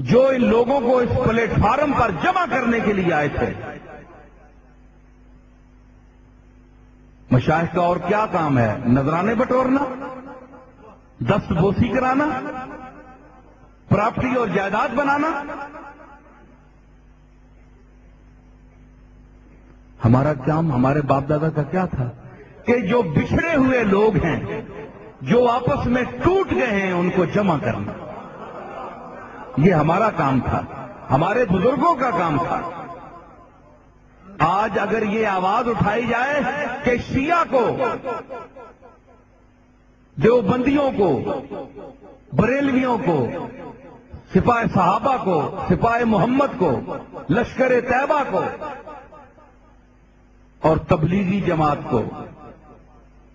جو ان لوگوں کو اس پلیٹ فارم پر جمع کرنے کے لیے آئے تھے۔ مشائخ کا اور کیا کام ہے؟ نذرانے بٹورنا، دست بوسی کرانا، پراپرٹی اور جائیداد بنانا۔ ہمارا کام، ہمارے باپ دادا کا کیا تھا کہ جو بچھڑے ہوئے لوگ ہیں، جو آپس میں ٹوٹ گئے ہیں، ان کو جمع کرنا۔ یہ ہمارا کام تھا، ہمارے بزرگوں کا کام تھا۔ آج اگر یہ آواز اٹھائی جائے کہ شیعہ کو، دیوبندیوں کو، بریلویوں کو، سپاہ صحابہ کو، سپاہ محمد کو، لشکر طیبہ کو اور تبلیغی جماعت کو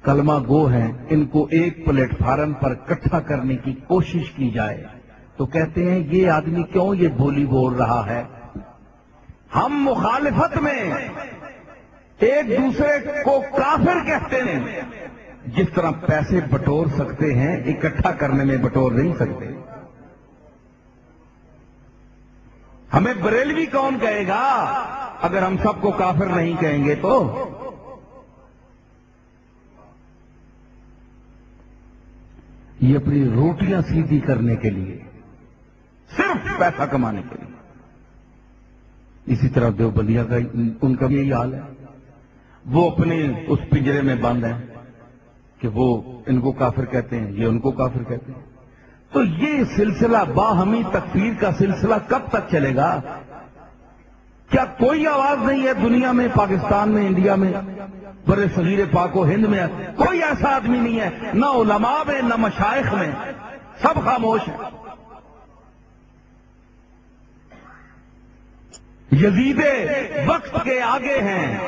کلمہ گو ہیں، ان کو ایک پلیٹ فارم پر اکٹھا کرنے کی کوشش کی جائے تو کہتے ہیں یہ آدمی کیوں یہ بولی بول رہا ہے؟ ہم مخالفت میں ایک دوسرے کو کافر کہتے ہیں، جس طرح پیسے بٹور سکتے ہیں اکٹھا کرنے میں بٹور نہیں سکتے۔ ہمیں بریلوی کون کہے گا اگر ہم سب کو کافر نہیں کہیں گے تو؟ یہ اپنی روٹیاں سیدھی کرنے کے لیے، صرف پیسہ کمانے کے لیے۔ اسی طرح دیوبندیہ کا ان کا بھی یہی حال ہے، وہ اپنے اس پنجرے میں بند ہیں کہ وہ ان کو کافر کہتے ہیں، یہ ان کو کافر کہتے ہیں۔ تو یہ سلسلہ باہمی تکفیر کا سلسلہ کب تک چلے گا؟ کیا کوئی آواز نہیں ہے دنیا میں، پاکستان میں، انڈیا میں، برے صغیر پاک و ہند میں کوئی ایسا آدمی نہیں ہے، نہ علماء میں نہ مشائخ میں، سب خاموش ہیں۔ یزید وقت کے آگے ہیں،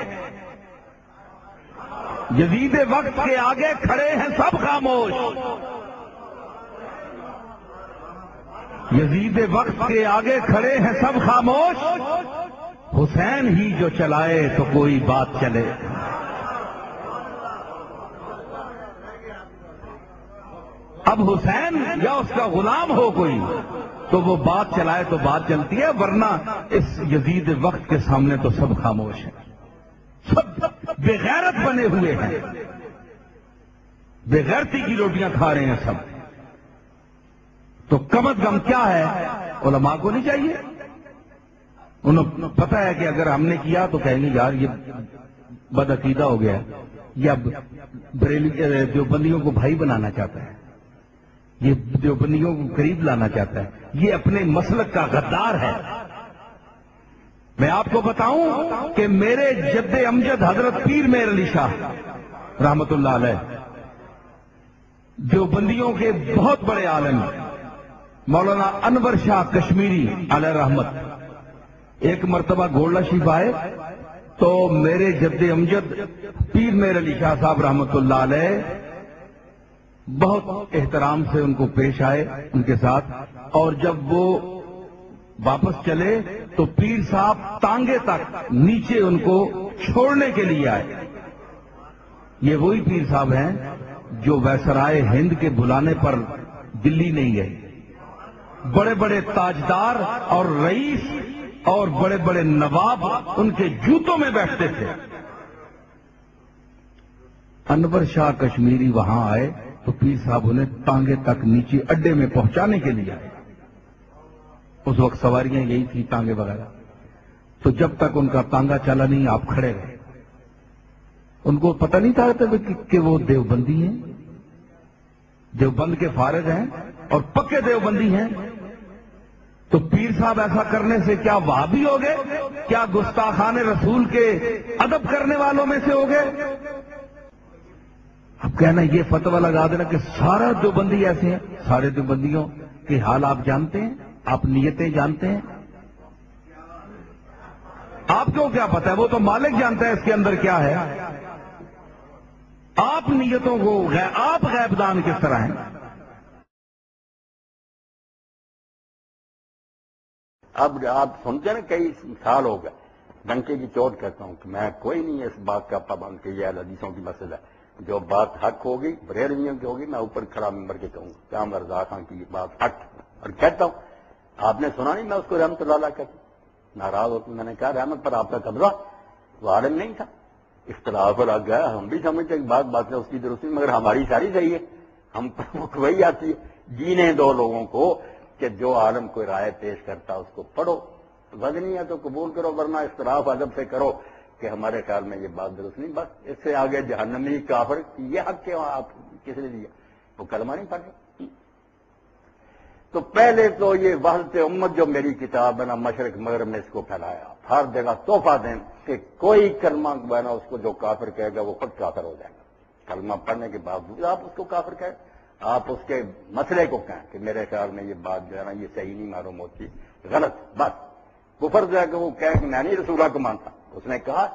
یزید وقت کے آگے کھڑے ہیں سب خاموش۔ یزید وقت کے آگے کھڑے ہیں سب خاموش، حسین ہی جو چلائے تو کوئی بات چلے۔ اب حسین یا اس کا غلام ہو کوئی تو وہ بات چلائے تو بات چلتی ہے، ورنہ اس یزید وقت کے سامنے تو سب خاموش ہیں، سب بے غیرت بنے ہوئے ہیں، بے غیرتی کی روٹیاں کھا رہے ہیں سب۔ تو کم از کم کیا ہے، علماء کو نہیں چاہیے؟ انہیں پتہ ہے کہ اگر ہم نے کیا تو کہیں گے یار یہ بدعقیدہ ہو گیا، یا دیوبندیوں کو بھائی بنانا چاہتا ہے، یہ دیوبندیوں کو قریب لانا چاہتا ہے، یہ اپنے مسلک کا غدار ہے۔ میں آپ کو بتاؤں کہ میرے جد امجد حضرت پیر مہر علی شاہ رحمت اللہ علیہ دیوبندیوں کے بہت بڑے عالم مولانا انور شاہ کشمیری علیہ رحمت ایک مرتبہ گولڈا شریف آئے تو میرے جد امجد پیر مہر علی شاہ صاحب رحمت اللہ علیہ بہت احترام سے ان کو پیش آئے ان کے ساتھ، اور جب وہ واپس چلے تو پیر صاحب تانگے تک نیچے ان کو چھوڑنے کے لیے آئے۔ یہ وہی پیر صاحب ہیں جو ویسرائے ہند کے بلانے پر دلی نہیں گئے۔ بڑے بڑے تاجدار اور رئیس اور بڑے بڑے نواب ان کے جوتوں میں بیٹھتے تھے۔ انور شاہ کشمیری وہاں آئے تو پیر صاحب انہیں تانگے تک نیچے اڈے میں پہنچانے کے لیے آئے۔ اس وقت سواریاں یہی تھی، تانگے وغیرہ۔ تو جب تک ان کا تانگا چلا نہیں آپ کھڑے رہے۔ ان کو پتہ نہیں تھا کہ وہ دیوبندی ہیں، دیوبند کے فارغ ہیں اور پکے دیوبندی ہیں۔ تو پیر صاحب ایسا کرنے سے کیا وہابی ہو گئے؟ کیا گستاخان رسول کے ادب کرنے والوں میں سے ہو گئے؟ اب کہنا یہ فتویٰ لگا دینا کہ سارا دیوبندی ایسے ہیں۔ سارے دیوبندیوں کے حال آپ جانتے ہیں، آپ نیتیں جانتے ہیں؟ آپ کو کیا پتا ہے؟ وہ تو مالک جانتا ہے اس کے اندر کیا ہے۔ آپ نیتوں کو آپ غیب دان کس طرح ہیں؟ اب آپ سنتے ہیں کئی سال ہو گئے، ڈنکے کی چوٹ کہتا ہوں کہ میں کوئی نہیں اس بات کا پابند کہ یہ حدیثوں کی مسئلہ ہے، جو بات حق ہوگی بریلویوں کی ہوگی میں اوپر کھڑا ممبر کے کہوں گا کیا مرزا خان کی بات حق، اور کہتا ہوں آپ نے سنا نہیں میں اس کو رحمت اللہ علیہ کہتی، ناراض ہوتی، میں نے کہا رحمت پر آپ کا قبضہ، وہ عالم نہیں تھا، اختلاف لگ گیا، ہم بھی سمجھتے ہیں بات ہے اس کی درستی، مگر ہماری ساری صحیح ہے، ہم پر وہی آتی ہے، جینے دو لوگوں کو کہ جو عالم کوئی رائے پیش کرتا اس کو پڑھو، وزنی ہے تو قبول کرو، ورنہ اختلاف ادب سے کرو کہ ہمارے خیال میں یہ بات درست نہیں، بس اس سے آگے جہنمی کافر، یہ حق کیوں آپ کس نے دیا؟ وہ کلمہ نہیں پڑھ رہے۔ تو پہلے تو یہ وحدت امت جو میری کتاب ہے نا، مشرق مغرب میں اس کو پھیلایا، ہر جگہ تحفہ دیں کہ کوئی کلمہ ہے نا اس کو جو کافر کہے گا وہ خود کافر ہو جائے گا، کلمہ پڑھنے کے باوجود آپ اس کو کافر کہیں، آپ اس کے مسئلے کو کہیں کہ میرے خیال میں یہ بات جو ہے نا یہ صحیح نہیں معلوم ہوتی، غلط، بس کفر جو ہے کہ وہ کہے کہ میں نہیں رسول اللہ کو مانتا، اس نے کہا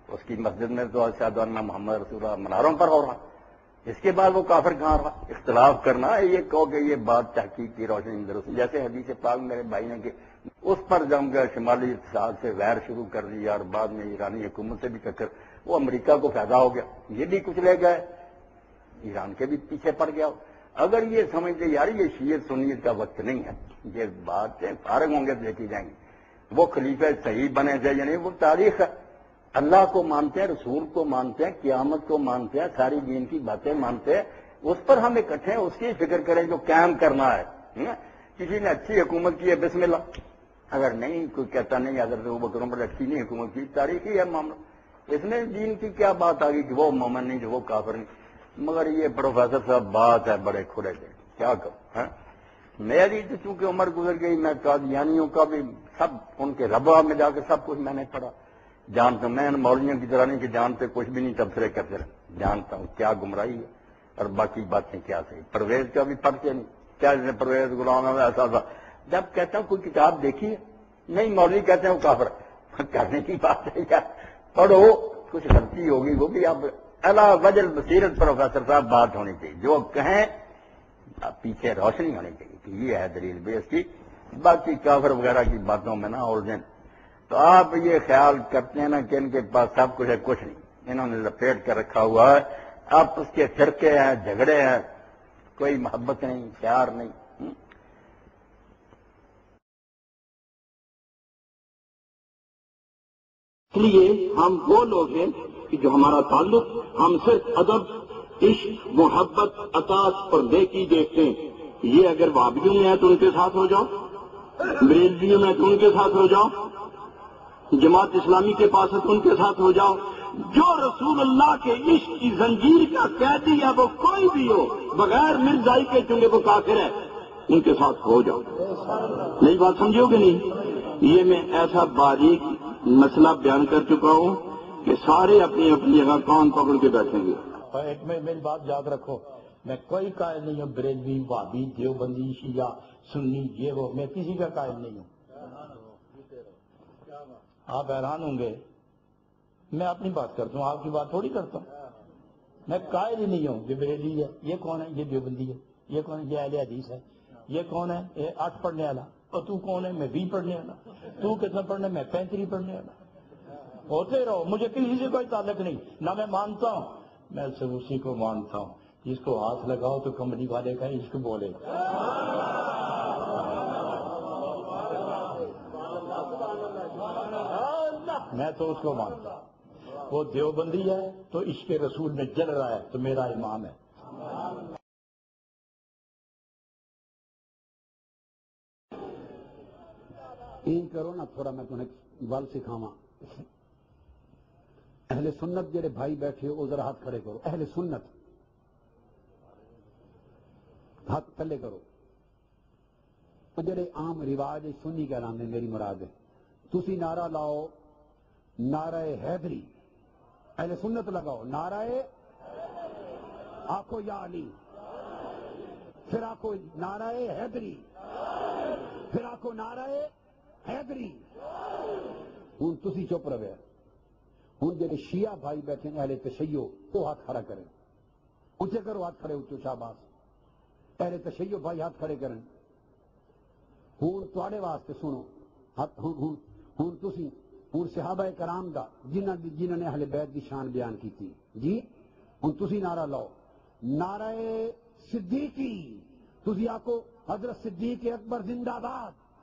اس کی مسجد میں تو اشہد ان محمد رسول اللہ مناروں پر ہو رہا، اس کے بعد وہ کافر کہاں رہا؟ اختلاف کرنا یہ کہو کہ یہ بات تحقیق کی روشنی میں درست، جیسے حدیث پاک میرے بھائی نے کہ اس پر جم گئے شمالی اقتصاد سے ویر شروع کر دیا اور بعد میں ایرانی حکومت سے بھی ٹکر، وہ امریکہ کو فائدہ ہو گیا، یہ بھی کچھ لے گئے، ایران کے بھی پیچھے پڑ گیا۔ اگر یہ سمجھتے یار یہ شیعت سنیت کا وقت نہیں ہے، یہ باتیں فارغ ہوں گے دیکھی جائیں گی، وہ خلیفہ صحیح بنے تھے یعنی وہ تاریخ ہے، اللہ کو مانتے ہیں، رسول کو مانتے ہیں، قیامت کو مانتے ہیں، ساری دین کی باتیں مانتے ہیں، اس پر ہم اکٹھے ہیں، اس کی فکر کریں جو قائم کرنا ہے۔ کسی نے اچھی حکومت کی ہے بسم اللہ، اگر نہیں کوئی کہتا نہیں حضرت ابوبکر عمر اچھی نہیں حکومت کی، تاریخی ہے معاملہ، اس میں دین کی کیا بات آ گئی کہ وہ مومن نہیں جو وہ کافر نہیں، مگر یہ پروفیسر صاحب بات ہے بڑے کھلے دے، کیا کروں؟ میری تو چونکہ عمر گزر گئی، میں قادیانیوں کا بھی سب ان کے ربا میں جا کے سب کچھ میں نے پڑھا، جانتا ہوں، میں ان مولویوں کی طرح نہیں کہ جانتے کچھ بھی نہیں تبصرے کرتے رہے، جانتا ہوں کیا گمراہی ہے اور باقی باتیں کیا صحیح، پرویز کا بھی پڑھتے نہیں، کیا جیسے پرویز غلام ہے ایسا تھا، جب کہتا ہوں کوئی کتاب دیکھی ہے، نہیں مولوی کہتے ہیں وہ کافر، کرنے کی بات ہے کیا، پڑھو، کچھ غلطی ہوگی وہ بھی آپ اعلیٰ وجل بصیرت پروفیسر صاحب بات ہونی چاہیے، جو کہیں پیچھے روشنی ہونی چاہیے کہ یہ ہے دلیل بیس کی، باقی کافر وغیرہ کی باتوں میں نہ الجھیں۔ تو آپ یہ خیال کرتے ہیں نا کہ ان کے پاس سب کچھ ہے، کچھ نہیں، انہوں نے لپیٹ کر رکھا ہوا ہے، آپ اس کے فرقے ہیں، جھگڑے ہیں، کوئی محبت نہیں، پیار نہیں۔ اس لیے ہم وہ لوگ ہیں کہ جو ہمارا تعلق ہم صرف ادب، عشق، محبت، اطاعت اور نیکی دیکھتے ہیں، یہ اگر وابیوں میں ہے تو ان کے ساتھ ہو جاؤ، بریلویوں میں ہے تو ان کے ساتھ ہو جاؤ، جماعت اسلامی کے پاس ہے تو ان کے ساتھ ہو جاؤ، جو رسول اللہ کے عشق کی زنجیر کا قیدی ہے وہ کوئی بھی ہو، بغیر مرزائی کے چونکہ وہ کافر ہے، ان کے ساتھ ہو جاؤ۔ نئی بات سمجھو گے نہیں؟ یہ میں ایسا باریک مسئلہ بیان کر چکا ہوں کہ سارے اپنی اپنی جگہ کان پکڑ کے بیٹھیں گے۔ ایک میں میری بات یاد رکھو، میں کوئی قائل نہیں ہوں، بریلوی، وہابی، دیوبندی، شیعہ، سنی، یہ وہ، میں کسی کا قائل نہیں ہوں۔ آپ حیران ہوں گے، میں اپنی بات کرتا ہوں، آپ کی بات تھوڑی کرتا ہوں، میں قائل ہی نہیں ہوں، یہ بریلوی ہے، یہ کون ہے، یہ دیوبندی ہے، یہ کون ہے، یہ اہل حدیث ہے، یہ کون ہے، یہ 8 پڑھنے والا، اور تو کون ہے، میں 20 پڑھنے والا، تو کتنا پڑھنے، میں 35 پڑھنے والا، ہوتے رہو، مجھے کسی سے کوئی تعلق نہیں، نہ میں مانتا ہوں، میں صرف اسی کو مانتا ہوں جس کو ہاتھ لگاؤ تو کمپنی والے کا عشق بولے۔ میں تو اس کو مانتا ہوں، وہ دیوبندی ہے تو عشق رسول میں جل رہا ہے تو میرا امام ہے۔ این کرو نا تھوڑا میں تمہیں گل سکھاواں، اہل سنت جڑے بھائی بیٹھے ہو ذرا ہاتھ کھڑے کرو، اہل سنت ہاتھ تھلے کرو، جڑے عام رواج سنی کہلاندے میری مراد ہے، تسی نعرہ لاؤ نعرہ حیدری، اہل سنت لگاؤ نعرہ، آخو یا علی، پھر آخو نعرہ حیدری، پھر آخو نعرہ حیدری۔ ہوں تسی چپ رہے، ہوں جڑے شیعہ بھائی بیٹھے ہیں اہل تشیع، وہ ہاتھ کھڑا کریں، اونچے کرو ہاتھ کھڑے اچو، شاباش، اہل تشیع بھائی ہاتھ کھڑے کریں۔ ہوں تواڈے واسطے سنو، ہوں تسی ہوں صحابہ کرام دا جنہاں نے اہل بیت کی شان بیان کی تھی جی، ہوں تسی نعرہ لاؤ نعرہ صدیقی، تسی آکو حضرت صدیق اکبر زندہ باد،